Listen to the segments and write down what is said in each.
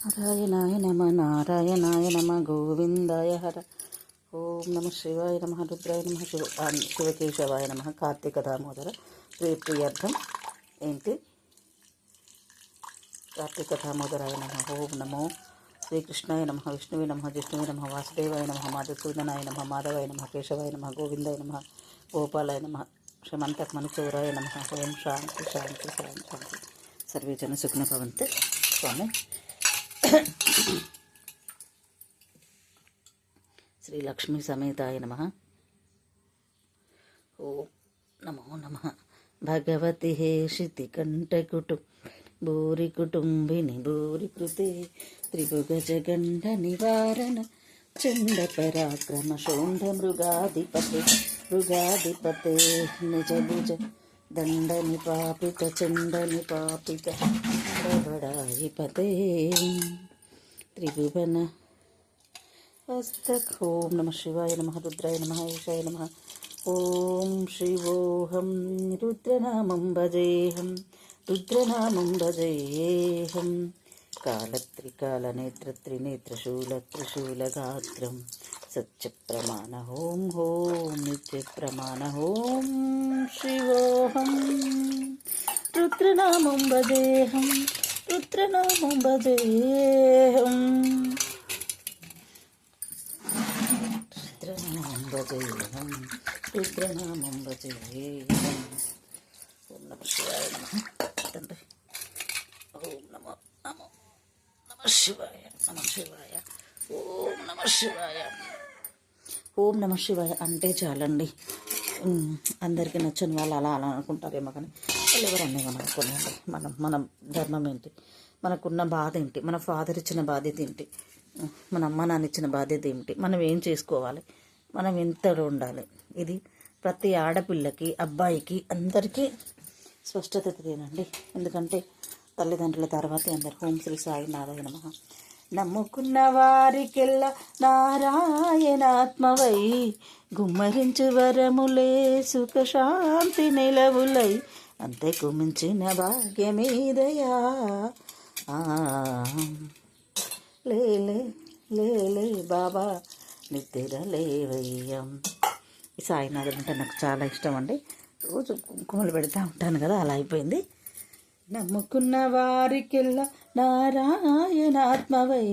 నారాయణాయ నమ నారాయణాయ నమ గోవిందాయ హర. ఓం నమ శివాయ నమ రుద్రాయ నమ శివకేశవాయ నమ. కార్తీక దామోదర ప్రియార్థం ఏంటి? కార్తీక దామోదరాయ నమ. ఓం నమో శ్రీకృష్ణాయ నమ విష్ణువే నమ జిష్ణువే నమ వాసుదేవాయ నమ మధుసూదనాయ నమ మాధవాయ నమ కేశవాయ నమ గోవిందాయ నమ గోపాలాయ నమ శ్రీమంతక్ మణిచౌరాయ నమ. ఓం శాంతి శాంతి శాంతి శాంతి. సర్వే జన సుఖినో భవంతు. స్వామి శ్రీ లక్ష్మీ సమేతాయ నమ. ఓం నమో నమ. భగవతి హేషితి కంఠకుటు భూరి కుటుంబిని భూరి కృతే త్రిభుగజగండ నివారణ చండ పరాక్రమ శోంఢ మృగాధిపతే నిజ భుజ దండ నిపాపిత చండ నిపాపిత బడాధిపతే త్రిభువన హస్తక్. ఓం నమ శివాయ నమ రుద్రాయ నమ ఈశాయ నమ. ఓం శివోహం రుద్రనామం భజేహం రుద్రనామం భజేహం. కాళత్రికాళనేత్రత్రినేత్రశూలత్రిశూలగాత్రం సత్యప్రమాణ ఓం ఓం నిత్యప్రమాణ ఓం శివోహం రుద్రనామం భజేహం రుద్రనామం భజేహం రుద్రనామం భజేహం రుద్రనామం భజేహం. ఓం నమ శివాయ నమ. తండ్రి ఓం నమో నమో నమ శివాయ నమ శివాయ. ఓం నమ శివాయ. ఓం నమ శివాయ అంటే చాలండి. అందరికీ నచ్చని వాళ్ళు అలా అలా అనుకుంటారేమో, కానీ వాళ్ళు ఎవరు అన్నీ అనుకోండి. మన ధర్మం ఏంటి, మనకున్న బాధ ఏంటి, మన ఫాదర్ ఇచ్చిన బాధ్యత ఏంటి, మన అమ్మ నాన్న ఇచ్చిన బాధ్యత ఏంటి, మనం ఏం చేసుకోవాలి, మనం ఎంత ఉండాలి, ఇది ప్రతి ఆడపిల్లకి అబ్బాయికి అందరికీ స్పష్టత తెలియనండి. ఎందుకంటే తల్లిదండ్రుల తర్వాతే అందరు. ఓం శ్రీ సాయి నారాయణ నమః. నమ్ముకున్న వారికెల్ల నారాయణాత్మవై గుమ్మరించు వరములే సుఖశాంతి నిలవులై అంతకు మించిన భాగ్యమీదయా. లేలే లేలే బాబా నిద్ర లేవయ్యం. ఈ సాయినాథుడు అంటే నాకు చాలా ఇష్టం అండి. రోజు కుంకుమలు పెడతా ఉంటాను కదా, అలా అయిపోయింది. నమ్ముకున్న వారికెల్లా నారాయణాత్మవై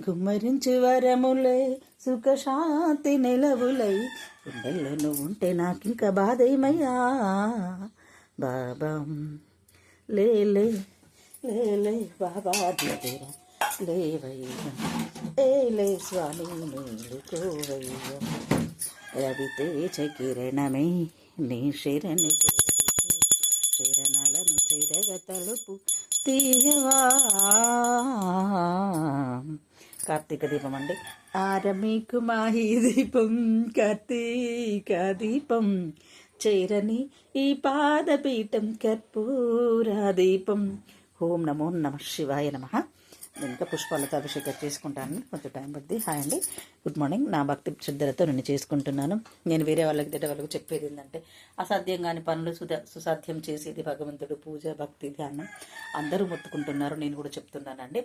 గుమ్మరించు వరములై సుఖశాంతి నిలవులై గుండెల్లో నువ్వు ఉంటే నాకింక బాధేమయ్యా బాబా. లేలే లేలే బాబా నిద్ర లేవయ్యా. ఏలే స్వామి మేలుకోవయ్యా. రవితేజ కిరణమే నీ శరణి శరణాలను చెరగ తలుపు తీయవా. కార్తీక దీపం అండి. ఆరమీకు మాహి దీపం కార్తీక దీపం చేరని ఈ పాదపీఠం కర్పూర దీపం. ఓం నమో నమ శివాయ నమ. నేను ఇంకా పుష్పాలతో అభిషేకం చేసుకుంటాను, కొంచెం టైం పడుతుంది. హాయ్ అండి, గుడ్ మార్నింగ్. నా భక్తి శ్రద్ధలతో నేను చేసుకుంటున్నాను. నేను వేరే వాళ్ళకి తిట్టే వాళ్ళకి చెప్పేది ఏంటంటే, అసాధ్యం కాని పనులు సుసాధ్యం చేసేది భగవంతుడు. పూజ భక్తి ధ్యానం అందరూ మొత్తుకుంటున్నారు, నేను కూడా చెప్తున్నానండి.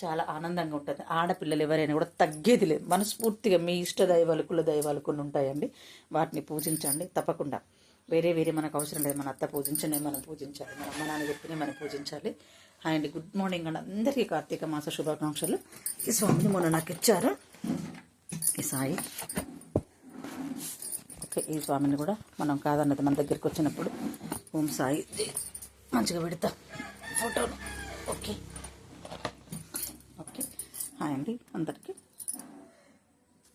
చాలా ఆనందంగా ఉంటుంది. ఆడపిల్లలు ఎవరైనా కూడా తగ్గేది లేదు. మనస్ఫూర్తిగా మీ ఇష్ట దైవాలు కుల దైవాలు కొన్ని ఉంటాయండి, వాటిని పూజించండి తప్పకుండా. వేరే మనకు అవసరం లేదు. మన అత్త పూజించనే మనం పూజించాలి, మన అమ్మ నాన్న చెప్పినే మనం పూజించాలి. హాయ్ అండి, గుడ్ మార్నింగ్ అండి అందరికీ. కార్తీక మాస శుభాకాంక్షలు. ఈ స్వామిని మొన్న నాకు ఇచ్చారు ఈ సాయి. ఓకే, ఈ స్వామిని కూడా మనం కాదన్నది మన దగ్గరికి వచ్చినప్పుడు ఓం సాయి మంచిగా పెడతా ఫోటోలు. Okay okay. హాయ్ అండి అందరికీ.